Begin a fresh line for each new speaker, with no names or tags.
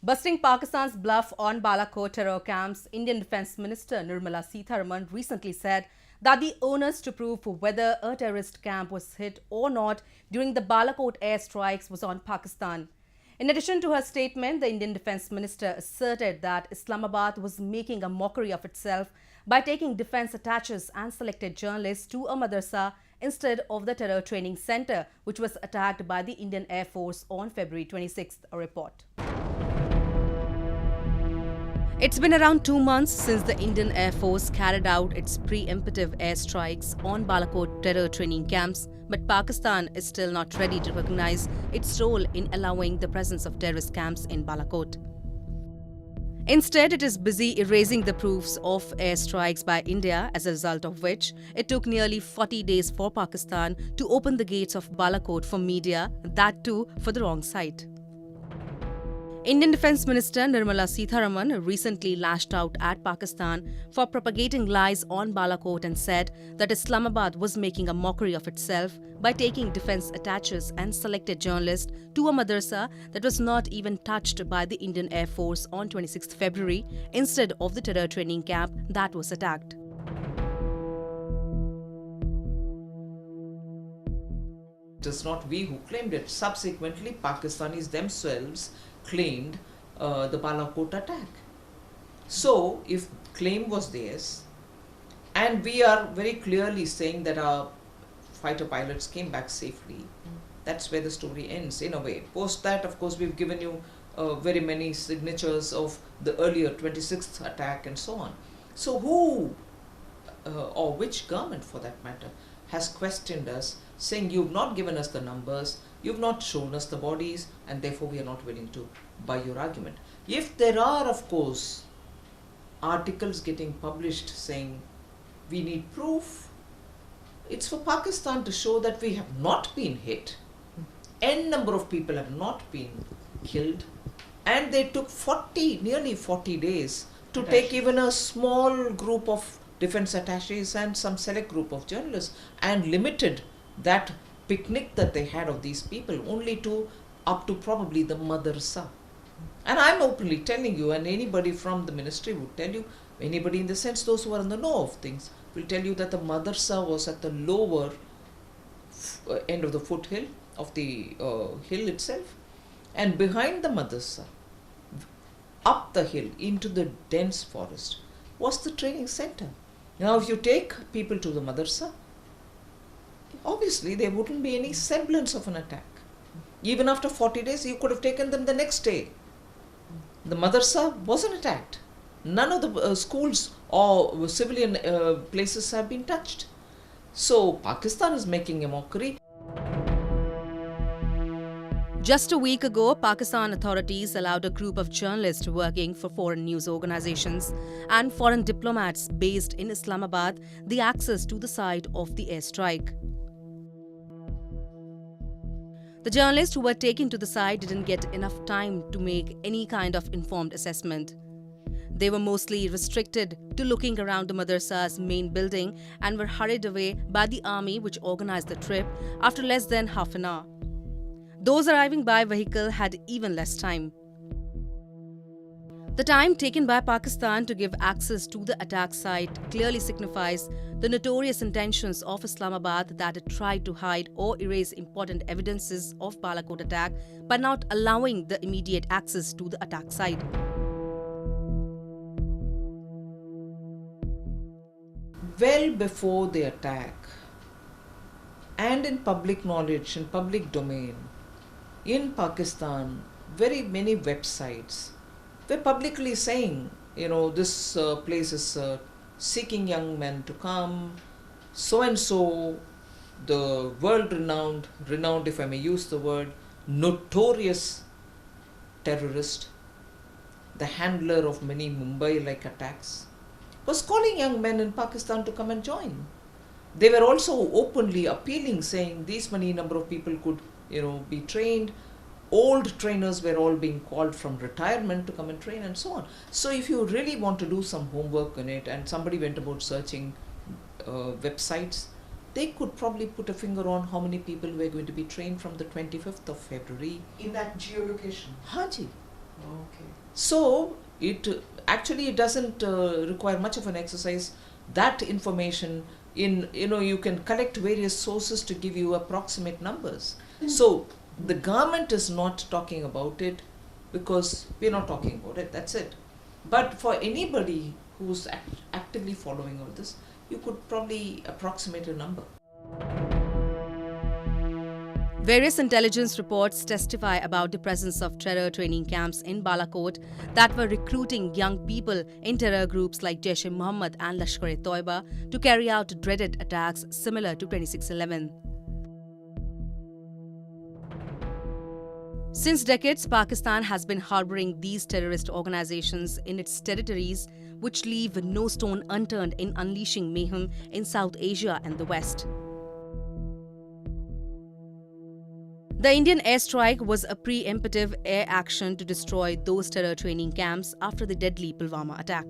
Busting Pakistan's bluff on Balakot terror camps, Indian Defence Minister Nirmala Sitharaman recently said that the onus to prove whether a terrorist camp was hit or not during the Balakot airstrikes was on Pakistan. In addition to her statement, the Indian Defence Minister asserted that Islamabad was making a mockery of itself by taking defence attaches and selected journalists to a madrasa instead of the terror training centre, which was attacked by the Indian Air Force on February 26th, a report. It's been around 2 months since the Indian Air Force carried out its preemptive airstrikes on Balakot terror training camps, but Pakistan is still not ready to recognize its role in allowing the presence of terrorist camps in Balakot. Instead, it is busy erasing the proofs of airstrikes by India, as a result of which it took nearly 40 days for Pakistan to open the gates of Balakot for media, that too for the wrong site. Indian Defence Minister Nirmala Sitharaman recently lashed out at Pakistan for propagating lies on Balakot and said that Islamabad was making a mockery of itself by taking defence attaches and selected journalists to a madrasa that was not even touched by the Indian Air Force on 26 February instead of the terror training camp that was attacked.
It is not we who claimed it. Subsequently, Pakistanis themselves claimed the Balakot attack. So, if claim was theirs, and we are very clearly saying that our fighter pilots came back safely, that's where the story ends in a way. Post that, of course, we've given you very many signatures of the earlier 26th attack and so on. So who, or which government for that matter, has questioned us, saying you've not given us the numbers, you've not shown us the bodies, and therefore we are not willing to buy your argument. If there are, of course, articles getting published saying we need proof, it's for Pakistan to show that we have not been hit. N number of people have not been killed, and they took nearly 40 days to take even a small group of defense attaches and some select group of journalists, and limited that picnic that they had of these people only to up to probably the madrasa. And I'm openly telling you, and anybody from the ministry would tell you, anybody in the sense those who are in the know of things will tell you that the madrasa was at the lower end of the foothill of the hill itself, and behind the madrasa, up the hill into the dense forest, was the training center. Now if you take people to the madrasa, obviously there wouldn't be any semblance of an attack. Even after 40 days, you could have taken them the next day. The madrasa wasn't attacked. None of the schools or civilian places have been touched. So Pakistan is making a mockery.
Just a week ago, Pakistan authorities allowed a group of journalists working for foreign news organizations and foreign diplomats based in Islamabad the access to the site of the airstrike. The journalists who were taken to the site didn't get enough time to make any kind of informed assessment. They were mostly restricted to looking around the madrasa's main building and were hurried away by the army, which organized the trip, after less than half an hour. Those arriving by vehicle had even less time. The time taken by Pakistan to give access to the attack site clearly signifies the notorious intentions of Islamabad that it tried to hide or erase important evidences of Balakot attack by not allowing the immediate access to the attack site.
Well before the attack, and in public knowledge, in public domain, in Pakistan, very many websites were publicly saying, this place is seeking young men to come, so and so, the world-renowned, if I may use the word, notorious terrorist, the handler of many Mumbai-like attacks, was calling young men in Pakistan to come and join. They were also openly appealing, saying these many number of people could be trained. Old trainers were all being called from retirement to come and train and so on. So if you really want to do some homework on it, and somebody went about searching websites, they could probably put a finger on how many people were going to be trained from the 25th of February.
In that geolocation?
Haji. Okay. So it doesn't require much of an exercise. That information you can collect various sources to give you approximate numbers. So the government is not talking about it because we're not talking about it. That's it. But for anybody who's actively following all this, you could probably approximate a number.
Various intelligence reports testify about the presence of terror training camps in Balakot that were recruiting young people in terror groups like Jaish Mohammad and Lashkar-e-Taiba to carry out dreaded attacks similar to 26/11. Since decades, Pakistan has been harboring these terrorist organizations in its territories, which leave no stone unturned in unleashing mayhem in South Asia and the West. The Indian airstrike was a preemptive air action to destroy those terror training camps after the deadly Pulwama attack.